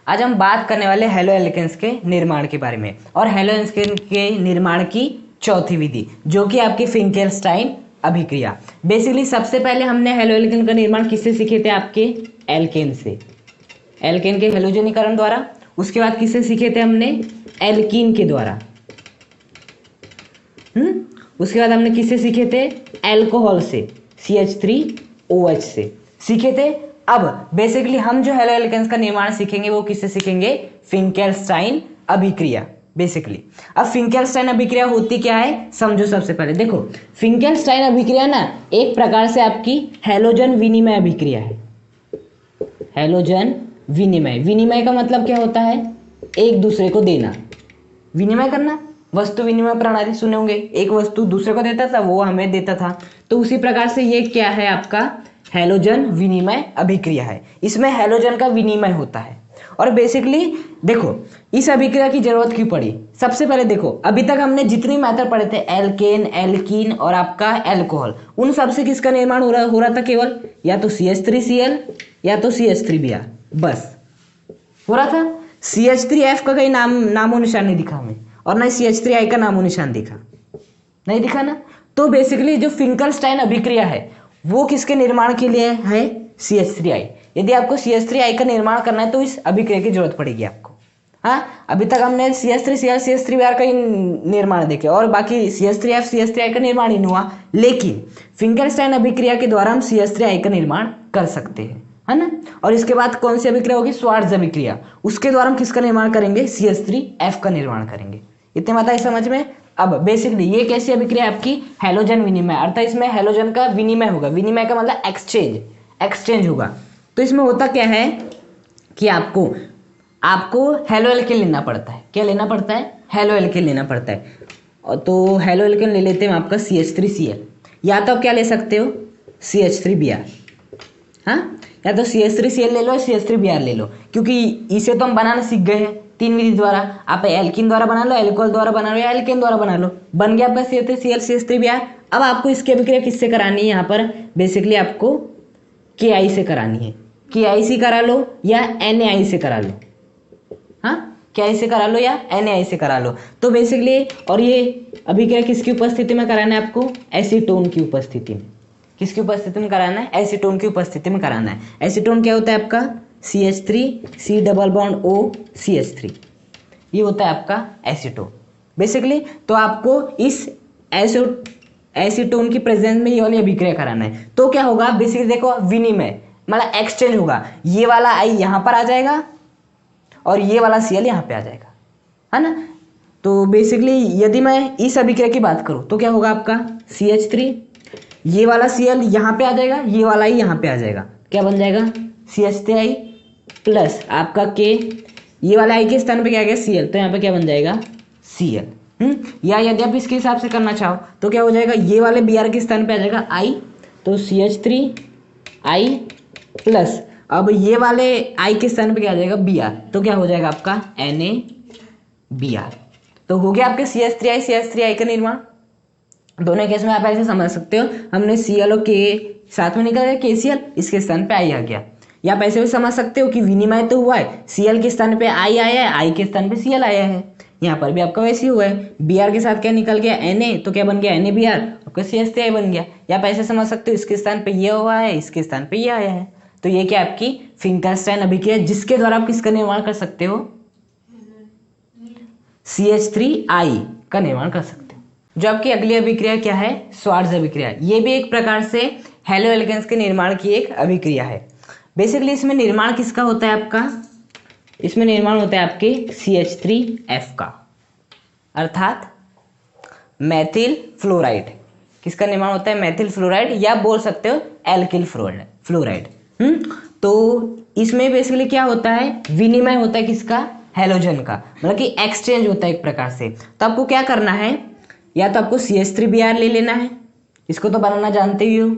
आज हम बात करने वाले हैलो एल्केन्स के निर्माण के बारे में और हैलो एल्केन के निर्माण की चौथी विधि जो कि आपकी फिंकेलस्टाइन अभिक्रिया। बेसिकली सबसे पहले हमने हैलो एल्केन का निर्माण किससे सीखे थे? आपके एल्केन से, एल्केन के हैलोजनीकरण द्वारा। उसके बाद किससे सीखे थे हमने? एल्कीन के द्वारा। उसके बाद हमने किससे सीखे थे? एल्कोहल से, CH3OH से सीखे थे। अब बेसिकली हम जो हैलो एल्केन्स का निर्माण सीखेंगे वो किससे सीखेंगे? फिंकेलस्टाइन अभिक्रिया बेसिकली। अब फिंकेलस्टाइन अभिक्रिया होती क्या है समझो। सबसे पहले देखो, फिंकेलस्टाइन अभिक्रिया ना एक प्रकार से आपकी हैलोजन विनिमय अभिक्रिया है। हैलोजन विनिमय, विनिमय का मतलब क्या होता है? एक दूसरे को देना, विनिमय करना, वस्तु विनिमय प्रणाली सुने होंगे। एक वस्तु दूसरे को देता था, वो हमें देता था। तो उसी प्रकार से ये क्या है? आपका हैलोजन विनिमय अभिक्रिया है। इसमें हैलोजन का विनिमय होता है। और बेसिकली देखो इस अभिक्रिया की जरूरत क्यों पड़ी? सबसे पहले देखो, अभी तक हमने जितनी मेथड पढ़े थे, एल्केन, एल्कीन और आपका एल्कोहल, उन सब से किसका निर्माण हो रहा था? केवल या तो CH3Cl या तो CH3Br, बस हो रहा था। CH3F का कहीं नामो निशान नहीं दिखा हमें, और ना CH3I का नामो निशान नहीं दिखा ना। तो बेसिकली जो फिंकेलस्टाइन अभिक्रिया है वो किसके निर्माण के लिए है? CH3I। यदि आपको CH3I का निर्माण करना है तो इस अभिक्रिया की जरूरत पड़ेगी आपको। हाँ, अभी तक हमने CH3Cl CH3Br का ही निर्माण देखे और बाकी CH3F CH3I का निर्माण ही नहीं हुआ। लेकिन फिंकेलस्टाइन अभिक्रिया के द्वारा हम CH3I का निर्माण कर सकते हैं, है ना। और इसके बाद कौन सी अभिक्रिया होगी? श्वार्ट्ज अभिक्रिया। उसके द्वारा हम किसका निर्माण करेंगे? CH3F का निर्माण करेंगे। इतने बात है समझ में। अब बेसिकली ये कैसी अभिक्रिया? आपकी हैलोजन विनिमय, अर्थात इसमें हैलोजन का विनिमय होगा। विनिमय का मतलब एक्सचेंज होगा। तो इसमें होता क्या है कि आपको हैलो एल्केन लेना पड़ता है। क्या लेना पड़ता है? हैलो एल्केन लेना पड़ता है। तो हैलो एल्केन ले लेते हैं आपका CH3Cl, या तो आप क्या ले सकते हो? CH3Br। हाँ, या तो CH3Cl ले लो या CH3Br ले लो, क्योंकि इसे तो हम बनाना सीख गए हैं 3 विधि द्वारा। आप एल्कीन द्वारा बना लो, एल्कोहल द्वारा बना लो या एल्केन द्वारा बना लो, बन गया आपका CH3Cl CH3Br। अब आपको इसकी अभिक्रिया किससे करानी है? यहाँ पर बेसिकली आपको KI से करानी है। KI से करा लो या NaI से करा लो। हाँ, KI से करा लो या NaI से करा लो। तो बेसिकली, और ये अभिक्रिया किसकी उपस्थिति में कराना है आपको? एसीटोन की उपस्थिति में। किसकी उपस्थिति में कराना है? एसीटोन की उपस्थिति में कराना है। एसीटोन क्या होता है आपका? CH3 double bond O CH3, ये होता है आपका एसीटोन बेसिकली। तो आपको इस एसीटोन की प्रेजेंस में ये वाली अभिक्रिया कराना है। तो क्या होगा? बेसिकली देखो, विनिमय मतलब एक्सचेंज होगा। ये वाला I यहाँ पर आ जाएगा और ये वाला Cl यहाँ पे आ जाएगा, है ना। तो बेसिकली यदि मैं इस अभिक्रिया की बात करूँ तो क्या होगा आपका? CH3, ये वाला Cl यहाँ पे आ जाएगा, ये वाला I यहाँ पे आ जाएगा। क्या बन जाएगा? CH3I प्लस आपका K, ये वाला I के स्थान पे क्या आ गया? Cl, तो यहाँ पे क्या बन जाएगा? Cl। या यदि आप इसके हिसाब से करना चाहो तो क्या हो जाएगा? ये वाले Br के स्थान पे आ जाएगा I, तो CH3I प्लस अब ये वाले I के स्थान पे क्या आ जाएगा? Br, तो क्या हो जाएगा आपका? NaBr। तो हो गया आपके CH3I CH3I का निर्माण। दोनों केस में आप ऐसे समझ सकते हो, हमने Cl और K साथ में निकल गया, KCl, इसके स्थान पे I आ गया। या आप ऐसे भी समझ सकते हो कि विनिमय तो हुआ है, Cl के स्थान पे I आया है, I के स्थान पे Cl आया है। यहाँ पर भी आपका वैसे ही हुआ है, Br के साथ क्या निकल गया? Na, तो क्या बन गया? NaBr, आपका CH3I बन गया। या आप ऐसे समझ सकते हो, इसके स्थान पे ये हुआ है, इसके स्थान पे ये आया है। तो ये क्या आपकी फिंकेलस्टाइन अभिक्रिया, जिसके द्वारा आप किसका निर्माण कर सकते हो? CH3I का निर्माण कर सकते हो। जो आपकी अगली अभिक्रिया क्या है? श्वार्ट्ज अभिक्रिया। ये भी एक प्रकार से हैलो एल्केन्स के निर्माण की एक अभिक्रिया है। बेसिकली इसमें निर्माण किसका होता है आपका? इसमें निर्माण होता है आपके CH3F का, अर्थात मैथिल फ्लोराइड। किसका निर्माण होता है? मैथिल फ्लोराइड, या बोल सकते हो एल्किल फ्लोराइड। तो इसमें बेसिकली क्या होता है? विनिमय होता है किसका? हैलोजन का, मतलब कि एक्सचेंज होता है एक प्रकार से। तो आपको क्या करना है? या तो आपको CH3Br ले लेना है, इसको तो बनाना जानते ही हो,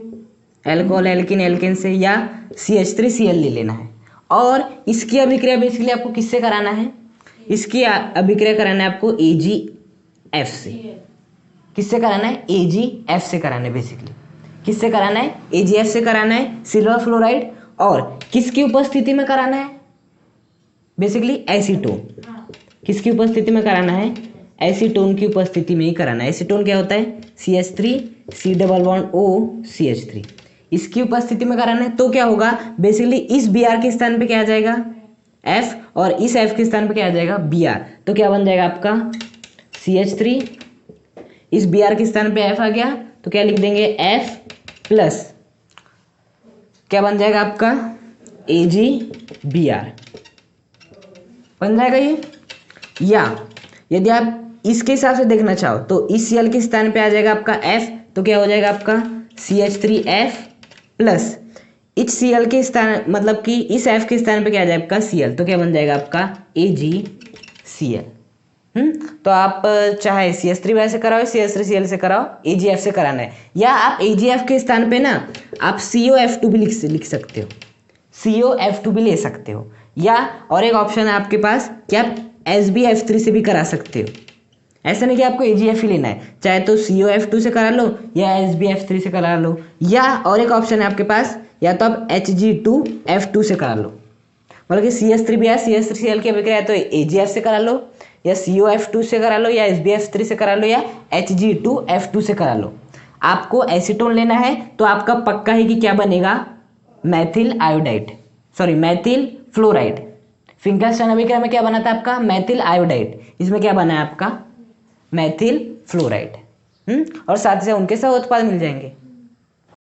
एल्कोहल एल्किन एल्केन से, या CH3Cl ले लेना है। और इसकी अभिक्रिया बेसिकली आपको किससे कराना है? इसकी अभिक्रिया कराना है आपको AgF से। किससे कराना है? AgF से कराना है। बेसिकली किससे कराना है? AgF से कराना है, सिल्वर फ्लोराइड। और किसकी उपस्थिति में कराना है? Basically acetone. किसकी उपस्थिति में कराना है? एसीटोन की उपस्थिति में ही कराना है। एसीटोन क्या होता है? CH3 C double bond O CH3, इसकी उपस्थिति में कराना है। तो क्या होगा? बेसिकली इस Br के स्थान पे क्या आ जाएगा? F, और इस F के स्थान पे क्या आ जाएगा? Br। तो क्या बन जाएगा आपका? CH3, इस Br के स्थान पे F आ गया तो क्या लिख देंगे? F प्लस क्या बन जाएगा आपका? AgBr बन जाएगा ये। या यदि आप इसके हिसाब से देखना चाहो तो इस Cl के स्थान पे आ जाएगा आपका F, तो क्या हो जाएगा आपका? CH3F प्लस इस Cl के स्थान मतलब कि इस F के स्थान पे क्या आ जाएगा आपका? Cl, तो क्या बन जाएगा आपका? AgCl। तो आप चाहे CH3 वैसे कराओ, CH3Cl से कराओ, AgF से कराना है, या आप AgF के स्थान पे ना आप COF2 भी लिख सकते हो, COF2 भी ले सकते हो, या और एक ऑप्शन है आपके पास कि आप SbF3 से भी करा सकते हो। ऐसा नहीं कि आपको AgF ही लेना है, चाहे तो COF2 से करा लो या SbF3 से करा लो, या और एक ऑप्शन है आपके पास, या तो आप Hg2F2 से करा लो। मतलब कि CH3 भी है, CH3Cl की अभिक्रिया है तो AgF से करा लो, या COF2 से करा लो, या SbF3 से करा लो, या Hg2F2 से करा लो। आपको एसीटोन लेना है तो आपका पक्का है कि क्या बनेगा? Methyl iodide, sorry methyl fluoride. Finkelstein अभिक्रिया में क्या बना था आपका? Methyl iodide. इसमें क्या बना है आपका? Methyl fluoride. और साथ ही साथ उनके सह उत्पाद मिल जाएंगे।